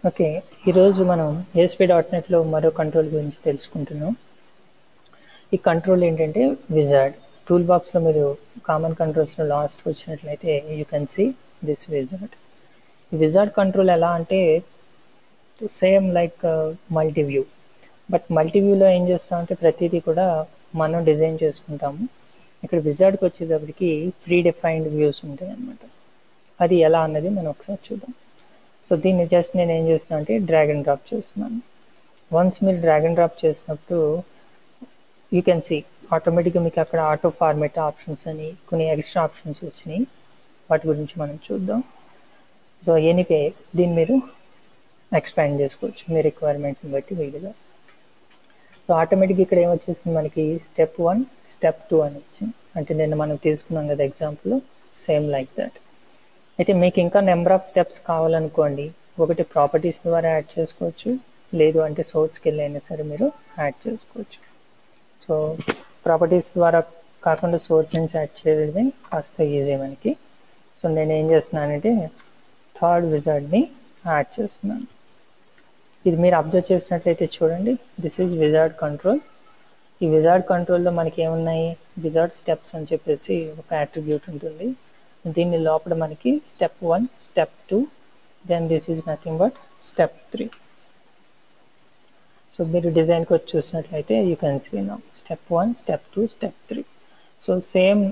Okay, ఈరోజు మనం ASP.NETలో మరో కంట్రోల్ గురించి తెలుసుకుంటున్నాం. ఈ కంట్రోల్ ఏంటంటే విజార్డ్. టూల్ బాక్స్లో మీరు కామన్ కంట్రోల్స్లో లాస్ట్కి వచ్చినట్లయితే you can see this wizard. ఈ విజార్డ్ కంట్రోల్ ఎలా అంటే సేమ్ లైక్ మల్టీవ్యూ. బట్ మల్టీవ్యూలో ఏం చేస్తామంటే ప్రతిదీ కూడా మనం డిజైన్ చేసుకుంటాము. ఇక్కడ విజార్డ్కి వచ్చేటప్పటికి ప్రీ డిఫైన్డ్ వ్యూస్ ఉంటాయి అన్నమాట. అది ఎలా అన్నది మనం ఒకసారి చూద్దాం. సో దీన్ని జస్ట్ నేను ఏం చేస్తున్నాను అంటే డ్రాగ్ అండ్ డ్రాప్ చేస్తున్నాను. వన్స్ మీరు డ్రాగ్ అండ్ డ్రాప్ చేసినప్పుడు యూ కెన్ సీ ఆటోమేటిక్గా మీకు అక్కడ ఆటో ఫార్మేట్ ఆప్షన్స్ అని కొన్ని ఎక్స్ట్రా ఆప్షన్స్ వచ్చినాయి. వాటి గురించి మనం చూద్దాం. సో ఎనీవే దీన్ని మీరు ఎక్స్పాండ్ చేసుకోవచ్చు మీ రిక్వైర్మెంట్ని బట్టి వీలుగా. సో ఆటోమేటిక్గా ఇక్కడ ఏమొచ్చేసింది మనకి స్టెప్ 1 స్టెప్ 2 అని వచ్చింది. అంటే నేను మనం తీసుకున్నాం కదా ఎగ్జాంపుల్, సేమ్ లైక్ దట్. అయితే మీకు ఇంకా నెంబర్ ఆఫ్ స్టెప్స్ కావాలనుకోండి, ఒకటి ప్రాపర్టీస్ ద్వారా యాడ్ చేసుకోవచ్చు, లేదు అంటే సోర్స్కి వెళ్ళి అయినా సరే మీరు యాడ్ చేసుకోవచ్చు. సో ప్రాపర్టీస్ ద్వారా కాకుండా సోర్స్ నుంచి యాడ్ చేయడమే కాస్త ఈజీ మనకి. సో నేను ఏం చేస్తున్నానంటే థర్డ్ విజార్డ్ని యాడ్ చేస్తున్నాను. ఇది మీరు అబ్జర్వ్ చేసినట్లయితే చూడండి, దిస్ ఈజ్ విజార్డ్ కంట్రోల్. ఈ విజార్డ్ కంట్రోల్లో మనకి ఏమున్నాయి, విజార్డ్ స్టెప్స్ అని చెప్పేసి ఒక అట్రిబ్యూట్ ఉంటుంది. దీని లోపల మనకి step 1 step 2 then this is nothing but step 3. So మీరు డిజైన్కి వచ్చి చూసినట్లయితే you can see now step 1 step 2 step 3. So same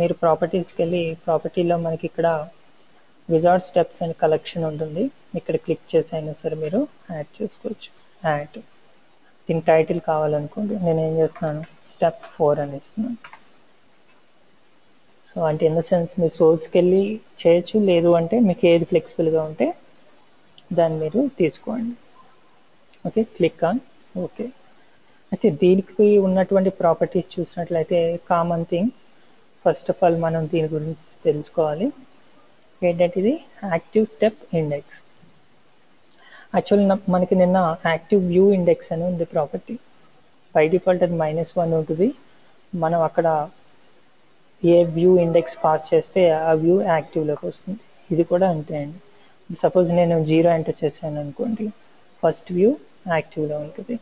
మీరు ప్రాపర్టీస్కి వెళ్ళి ప్రాపర్టీలో మనకి ఇక్కడ విజార్డ్ స్టెప్స్ అనే కలెక్షన్ ఉంటుంది. ఇక్కడ క్లిక్ చేసి అయినా సరే మీరు యాడ్ చేసుకోవచ్చు. యాడ్ దీని టైటిల్ కావాలనుకోండి, నేను ఏం చేస్తున్నాను స్టెప్ 4 అని ఇస్తున్నాను. సో అంటే ఇన్ ద సెన్స్ మీరు సోర్స్కి వెళ్ళి చేయొచ్చు, లేదు అంటే మీకు ఏది ఫ్లెక్సిబుల్గా ఉంటే దాన్ని మీరు తీసుకోండి. Okay, click on okay. అయితే దీనికి ఉన్నటువంటి ప్రాపర్టీస్ చూసినట్లయితే common thing, first of all మనం దీని గురించి తెలుసుకోవాలి. ఏంటంటే ఇది యాక్టివ్ స్టెప్ ఇండెక్స్. యాక్చువల్లీ మనకి నిన్న యాక్టివ్ వ్యూ ఇండెక్స్ అని ఉంది ప్రాపర్టీ. బై డిఫాల్ట్ అది -1 ఉంటుంది. మనం అక్కడ ఏ వ్యూ ఇండెక్స్ పాస్ చేస్తే ఆ వ్యూ యాక్టివ్లోకి వస్తుంది. ఇది కూడా అంతే అండి. సపోజ్ నేను 0 ఎంటర్ చేశాను అనుకోండి, ఫస్ట్ వ్యూ యాక్టివ్లో ఉంటుంది.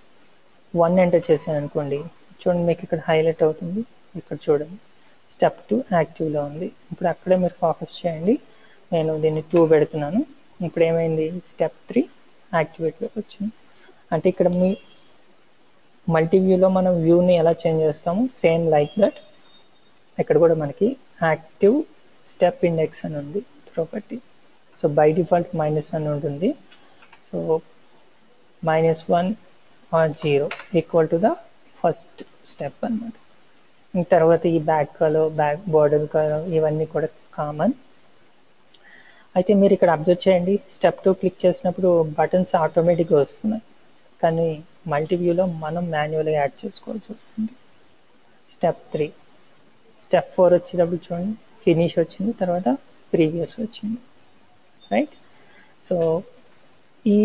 1 ఎంటర్ చేశాను అనుకోండి, చూడండి మీకు ఇక్కడ హైలైట్ అవుతుంది. ఇక్కడ చూడండి స్టెప్ 2 యాక్టివ్లో ఉంది. ఇప్పుడు అక్కడే మీరు ఫోకస్ చేయండి. నేను దీన్ని 2 పెడుతున్నాను. ఇప్పుడు ఏమైంది, స్టెప్ 3 యాక్టివేట్లోకి వచ్చింది. అంటే ఇక్కడ మీ మల్టీవ్యూలో మనం వ్యూని ఎలా చేంజ్ చేస్తాము, సేమ్ లైక్ దట్ ఇక్కడ కూడా మనకి యాక్టివ్ స్టెప్ ఇండెక్స్ అని ఉంది ప్రాపర్టీ. సో బై డిఫాల్ట్ -1 ఉంటుంది. So -1 or 0 equal to the first step అనమాట. తర్వాత ఈ back colour, back border colour ఇవన్నీ కూడా కామన్. అయితే మీరు ఇక్కడ అబ్జర్వ్ చేయండి, స్టెప్ 2 క్లిక్ చేసినప్పుడు బటన్స్ ఆటోమేటిక్గా వస్తున్నాయి, కానీ మల్టీవ్యూలో మనం మాన్యువల్గా యాడ్ చేసుకోవాల్సి వస్తుంది. స్టెప్ 3 స్టెప్ 4 వచ్చేటప్పుడు చూడండి ఫినిష్ వచ్చింది, తర్వాత ప్రీవియస్ వచ్చింది, రైట్. సో ఈ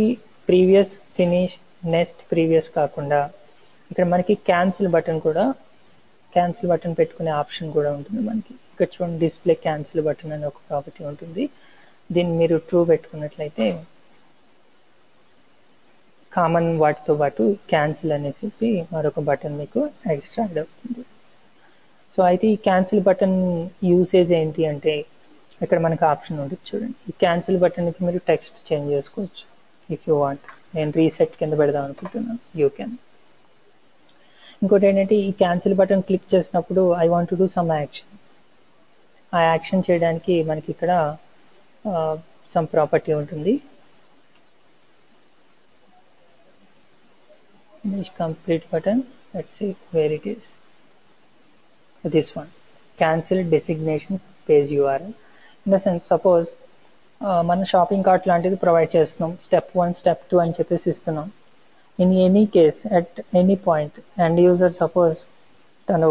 ప్రీవియస్, ఫినిష్, నెక్స్ట్, ప్రీవియస్ కాకుండా ఇక్కడ మనకి క్యాన్సిల్ బటన్ కూడా, క్యాన్సిల్ బటన్ పెట్టుకునే ఆప్షన్ కూడా ఉంటుంది మనకి. ఇక్కడ చూడండి డిస్ప్లే క్యాన్సిల్ బటన్ అనే ఒక ప్రాపర్టీ ఉంటుంది. దీన్ని మీరు ట్రూ పెట్టుకున్నట్లయితే కామన్ వాటితో పాటు క్యాన్సిల్ అని చెప్పి మరొక బటన్ మీకు ఎక్స్ట్రా యాడ్ అవుతుంది. సో అయితే ఈ క్యాన్సిల్ బటన్ యూసేజ్ ఏంటి అంటే ఇక్కడ మనకు ఆప్షన్ ఉంటుంది చూడండి. ఈ క్యాన్సిల్ బటన్కి మీరు టెక్స్ట్ చేంజ్ చేసుకోవచ్చు ఇఫ్ యూ వాంట్. నేను రీసెట్ కింద పెడదాం అనుకుంటున్నాను, యూ కెన్. ఇంకోటి ఏంటంటే ఈ క్యాన్సిల్ బటన్ క్లిక్ చేసినప్పుడు I want to do some action. ఆ యాక్షన్ చేయడానికి మనకి ఇక్కడ సమ్ ప్రాపర్టీ ఉంటుంది. Finish complete button. Let's see where it is. This one, cancel designation page URL. In the sense, suppose మన షాపింగ్ కార్ట్ లాంటిది provide చేస్తున్నాం, step 1 step 2 అని చెప్పేసి ఇస్తున్నాం. In any case at any point and user suppose తను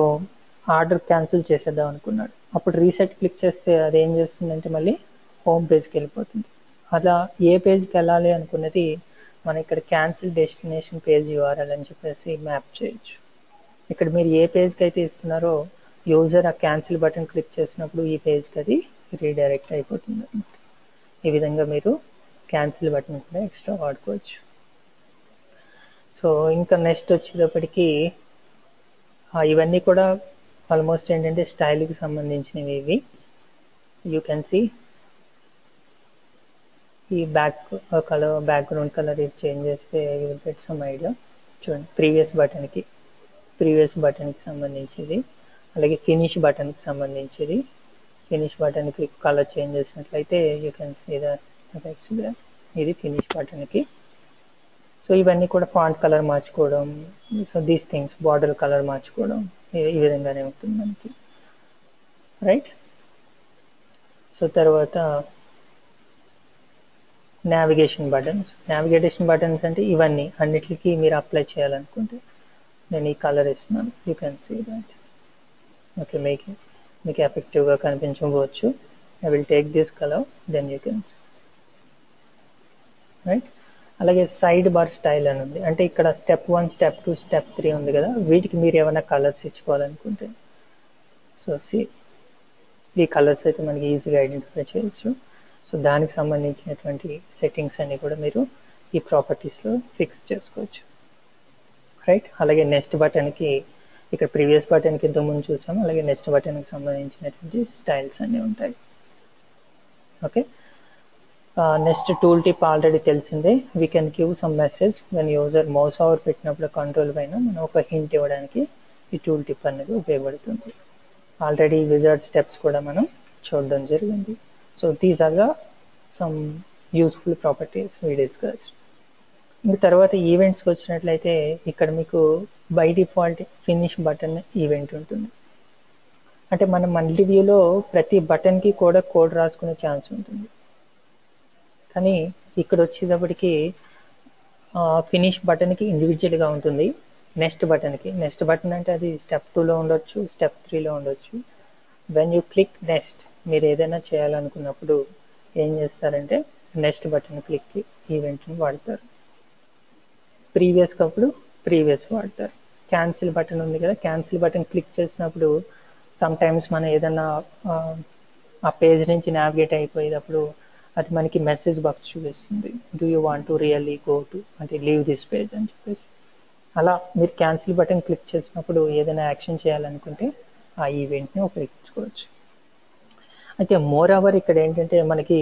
order cancel చేసేద్దాం అనుకున్నాడు, అప్పుడు రీసెట్ క్లిక్ చేస్తే అది ఏం చేస్తుందంటే మళ్ళీ హోమ్ పేజ్కి వెళ్ళిపోతుంది. అలా ఏ పేజ్కి వెళ్ళాలి అనుకున్నది మనం ఇక్కడ క్యాన్సిల్ డెస్టినేషన్ పేజ్ URL అని చెప్పేసి మ్యాప్ చేయొచ్చు. ఇక్కడ మీరు ఏ పేజ్కి అయితే ఇస్తున్నారో యూజర్ ఆ క్యాన్సిల్ బటన్ క్లిక్ చేసినప్పుడు ఈ పేజ్కి అది రీడైరెక్ట్ అయిపోతుంది అన్నమాట. ఈ విధంగా మీరు క్యాన్సిల్ బటన్ కూడా ఎక్స్ట్రా వాడుకోవచ్చు. సో ఇంకా నెక్స్ట్ వచ్చేటప్పటికి ఇవన్నీ కూడా ఆల్మోస్ట్ ఏంటంటే స్టైల్కి సంబంధించినవి ఇవి. యూ కెన్ సీ ఈ బ్యాక్గ్రౌండ్ కలర్ ఇది చేంజ్ చేస్తే you will get some idea. చూడండి, ప్రీవియస్ బటన్కి సంబంధించింది, అలాగే ఫినిష్ బటన్కి సంబంధించింది. ఫినిష్ బటన్కి కలర్ చేంజ్ చేసినట్లయితే you can see the effects. ఇది ఫినిష్ బటన్కి. సో ఇవన్నీ కూడా ఫాంట్ కలర్ మార్చుకోవడం, so these things, border colour మార్చుకోవడం ఈ విధంగానే ఉంటుంది మనకి, రైట్. సో తర్వాత నావిగేషన్ బటన్స్ అంటే ఇవన్నీ అన్నిటికీ మీరు అప్లై చేయాలనుకుంటే నేను ఈ కలర్ ఇస్తున్నాను. You can see that. Okay, మీకు ఎఫెక్టివ్గా కనిపించవచ్చు. I will take this colour, then you can see, right. అలాగే సైడ్ బార్ స్టైల్ అని ఉంది, అంటే ఇక్కడ స్టెప్ 1, స్టెప్ 2, స్టెప్ 3 ఉంది కదా, వీటికి మీరు ఏమైనా కలర్స్ ఇచ్చుకోవాలనుకుంటే సో ఈ కలర్స్ అయితే మనకి ఈజీగా ఐడెంటిఫై చేయొచ్చు. సో దానికి సంబంధించినటువంటి సెట్టింగ్స్ అన్ని కూడా మీరు ఈ ప్రాపర్టీస్లో ఫిక్స్ చేసుకోవచ్చు, రైట్. అలాగే నెక్స్ట్ బటన్కి, ఇక్కడ ప్రీవియస్ బటన్కి ఇంతకుముందు చూసాము, అలాగే నెక్స్ట్ బటన్కి సంబంధించినటువంటి స్టైల్స్ అన్నీ ఉంటాయి. Okay, next tool tip already తెలిసిందే. We can give some message when user mouse over పెట్టినప్పుడు కంట్రోల్ పైన మనం ఒక హింట్ ఇవ్వడానికి ఈ టూల్ టిప్ అనేది ఉపయోగపడుతుంది. ఆల్రెడీ విజార్డ్ స్టెప్స్ కూడా మనం చూడడం జరిగింది. So these are the some useful properties we discussed. ఇంకా తర్వాత ఈవెంట్స్కి వచ్చినట్లయితే ఇక్కడ మీకు by default finish button event ఉంటుంది. అంటే మనం మల్టీ వ్యూలో ప్రతి బటన్కి కూడా కోడ్ రాసుకునే ఛాన్స్ ఉంటుంది, కానీ ఇక్కడ వచ్చేటప్పటికి ఫినిష్ బటన్కి ఇండివిజువల్గా ఉంటుంది. నెక్స్ట్ బటన్ అంటే అది స్టెప్ 2లో ఉండొచ్చు, స్టెప్ 3లో ఉండొచ్చు. వెన్ యూ క్లిక్ నెక్స్ట్, మీరు ఏదైనా చేయాలనుకున్నప్పుడు ఏం చేస్తారంటే నెక్స్ట్ బటన్ క్లిక్ ఈవెంట్ని వాడతారు. ప్రీవియస్ వాడతారు. క్యాన్సిల్ బటన్ ఉంది కదా, క్యాన్సిల్ బటన్ క్లిక్ చేసినప్పుడు సమ్ టైమ్స్ మనం ఏదైనా ఆ పేజ్ నుంచి నావిగేట్ అయిపోయేటప్పుడు అది మనకి మెసేజ్ బాక్స్ చూపిస్తుంది, do you want to really go to, అంటే లీవ్ దిస్ పేజ్ అని చెప్పేసి. అలా మీరు క్యాన్సిల్ బటన్ క్లిక్ చేసినప్పుడు ఏదైనా యాక్షన్ చేయాలనుకుంటే ఆ ఈవెంట్ని ఉపయోగించుకోవచ్చు. అయితే మోర్ ఓవర్ ఇక్కడ ఏంటంటే మనకి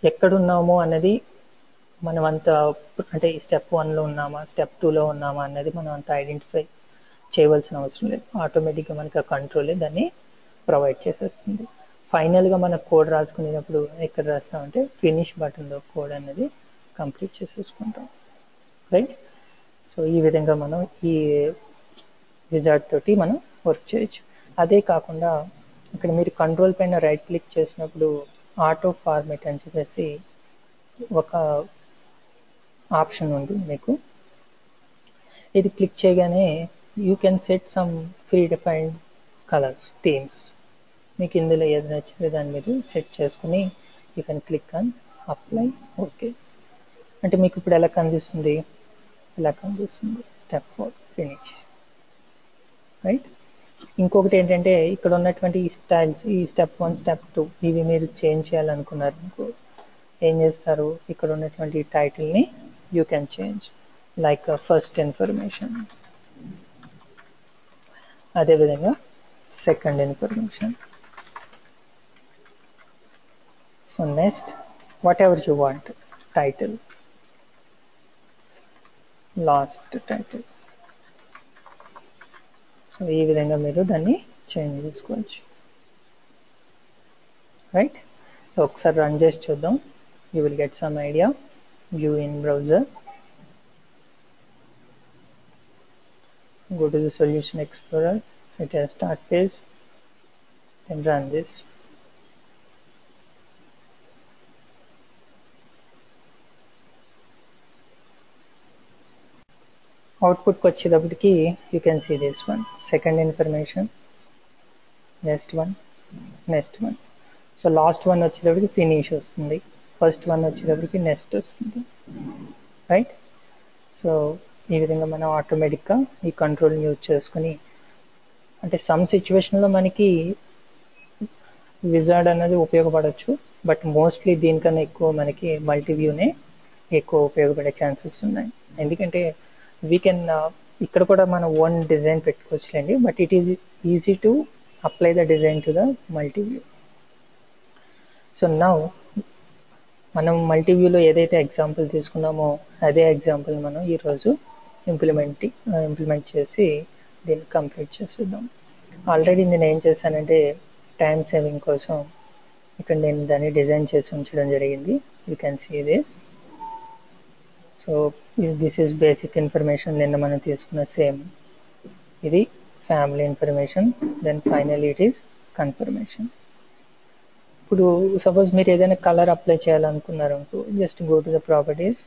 ఎక్కడున్నామో అన్నది మనం అంత, అంటే స్టెప్ 1లో ఉన్నామా, స్టెప్ 2లో ఉన్నామా అన్నది మనం అంత ఐడెంటిఫై చేయవలసిన అవసరం లేదు. ఆటోమేటిక్గా మనకి ఆ కంట్రోలే దాన్ని ప్రొవైడ్ చేసేస్తుంది. ఫైనల్గా మన కోడ్ రాసుకునేటప్పుడు ఎక్కడ రాస్తామంటే ఫినిష్ బటన్లో కోడ్ అనేది కంప్లీట్ చేసేసుకుంటాం, రైట్. సో ఈ విధంగా మనం ఈ విజార్డ్ తోటి మనం వర్క్ చేయొచ్చు. అదే కాకుండా ఇక్కడ మీరు కంట్రోల్ పైన రైట్ క్లిక్ చేసినప్పుడు ఆటో ఫార్మెట్ అని చెప్పేసి ఒక ఆప్షన్ ఉంటుంది మీకు. ఇది క్లిక్ చేయగానే you can set some pre defined colours, themes. మీకు ఇందులో ఏది నచ్చితే దాన్ని మీరు సెట్ చేసుకుని you can click on apply. Okay, అంటే మీకు ఇప్పుడు ఎలా కనిపిస్తుంది, స్టెప్ 4 ఫినిష్, రైట్. ఇంకొకటి ఏంటంటే ఇక్కడ ఉన్నటువంటి ఈ స్టైల్స్, ఈ స్టెప్ 1, స్టెప్ 2 ఇవి మీరు చేంజ్ చేయాలనుకున్నారు అనుకో, ఏం చేస్తారు, ఇక్కడ ఉన్నటువంటి టైటిల్ని you can change, like first information, అదేవిధంగా second information. So next whatever you want, title, last title. So ఈ విధంగా మీరు దాన్ని చేంజ్ చేసుకోవచ్చు, రైట్. సో ఒకసారి రన్ చేసి చూద్దాం, you will get some idea. View in browser, go to the solution explorer, set a start page, then run this. Output కి వచ్చేటప్పటికి you can see this one, second information, next one. So last one వచ్చేటప్పటికి finish వస్తుంది, first one వచ్చేటప్పటికి next వస్తుంది, right. So ఈ విధంగా మనం ఆటోమేటిక్గా ఈ కంట్రోల్ని యూజ్ చేసుకుని, అంటే సమ్ సిచ్యువేషన్లో మనకి విజార్డ్ అనేది ఉపయోగపడవచ్చు, బట్ మోస్ట్లీ దీనికన్నా ఎక్కువ మనకి మల్టీవ్యూనే ఎక్కువ ఉపయోగపడే ఛాన్సెస్ ఉన్నాయి. ఎందుకంటే వీ కెన్ ఇక్కడ కూడా మనం ఓన్ డిజైన్ పెట్టుకోవచ్చులేండి, but it is easy to apply the design to the multiview. So now మనం మల్టీవ్యూలో ఏదైతే ఎగ్జాంపుల్ తీసుకున్నామో అదే ఎగ్జాంపుల్ మనం ఈరోజు ఇంప్లిమెంట్ చేసి దీన్ని కంప్లీట్ చేసేద్దాం. ఆల్రెడీ నేను ఏం చేశానంటే టైం సేవింగ్ కోసం ఇక్కడ నేను దాన్ని డిజైన్ చేసి ఉంచడం జరిగింది. You can see this. So this is basic information, నిన్న మనం తీసుకున్న సేమ్. ఇది family information, then final it is confirmation. ఇప్పుడు సపోజ్ మీరు ఏదైనా కలర్ అప్లై చేయాలనుకున్నారు అనుకో, just go to the properties,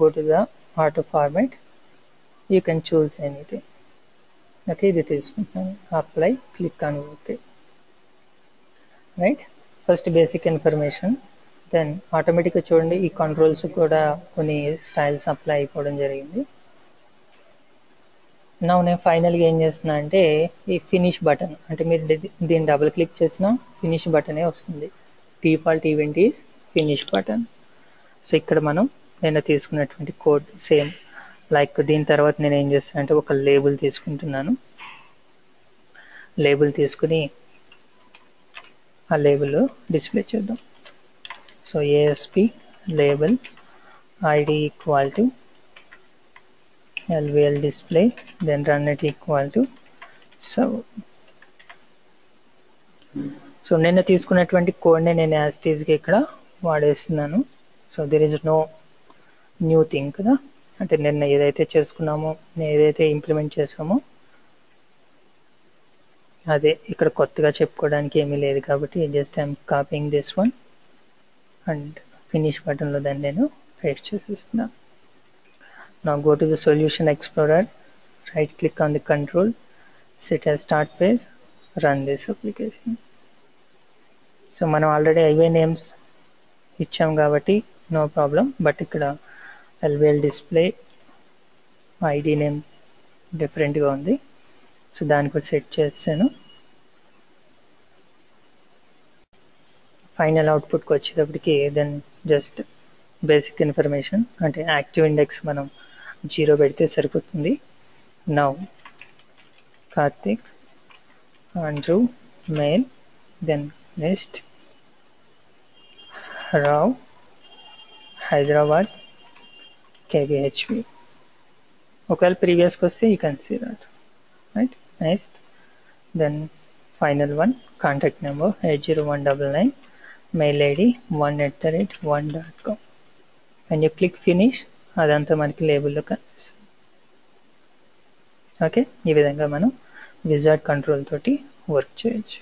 go to the auto format, you can choose anything. Okay, ఇది తీసుకుంటున్నాను, apply, click on okay. Right, first basic information, then ఆటోమేటిక్గా చూడండి ఈ కంట్రోల్స్ కూడా కొన్ని స్టైల్స్ అప్లై అయిపోవడం జరిగింది. నా నేను ఫైనల్గా ఏం చేస్తున్నా అంటే ఈ ఫినిష్ బటన్, అంటే మీరు దీన్ని డబుల్ క్లిక్ చేసినా ఫినిష్ బటనే వస్తుంది. Default event is finish button. So ఇక్కడ మనం నేను తీసుకున్నటువంటి కోడ్ సేమ్ లైక్. దీని తర్వాత నేను ఏం చేస్తాను అంటే ఒక లేబుల్ తీసుకుంటున్నాను. లేబుల్ తీసుకుని ఆ లేబుల్ డిస్ప్లే చేద్దాం. So ASP label ID equal to LVL display, then run it equal to serve. So నేను తీసుకున్నటువంటి కోడ్ని నేను యాజ్ ఇట్ ఈజ్గా ఇక్కడ వాడేస్తున్నాను. So there is no new thing కదా, అంటే నిన్న ఏదైతే చేసుకున్నామో, నేను ఏదైతే ఇంప్లిమెంట్ చేసామో అదే ఇక్కడ కొత్తగా చెప్పుకోవడానికి ఏమీ లేదు. కాబట్టి just I'm copying this one and finish బటన్లో దాన్ని నేను పేస్ట్ చేసేస్తున్నాను. Now go to the Solution Explorer, right click on the control, set as start page, run this application. So మనం ఆల్రెడీ IY నేమ్స్ ఇచ్చాం కాబట్టి నో ప్రాబ్లం, బట్ ఇక్కడ LVL display ID name డిఫరెంట్గా ఉంది. సో దాన్ని కూడా set చేస్తాను. Final అవుట్పుట్కి వచ్చేటప్పటికి దెన్ జస్ట్ బేసిక్ ఇన్ఫర్మేషన్, అంటే యాక్టివ్ ఇండెక్స్ మనం 0 పెడితే సరిపోతుంది. Now Karthik, Andrew, male, then next Rao, Hyderabad, KBHP. ఒకవేళ ప్రీవియస్కి వస్తే you can see that. Right, next then final one, contact number 80199, mail ID 1@1.com. And you click finish, అదంతా మనకి లేబుల్లో కనిపిస్తుంది. ఓకే, ఈ విధంగా మనం విజార్డ్ కంట్రోల్ తోటి వర్క్ చేయొచ్చు.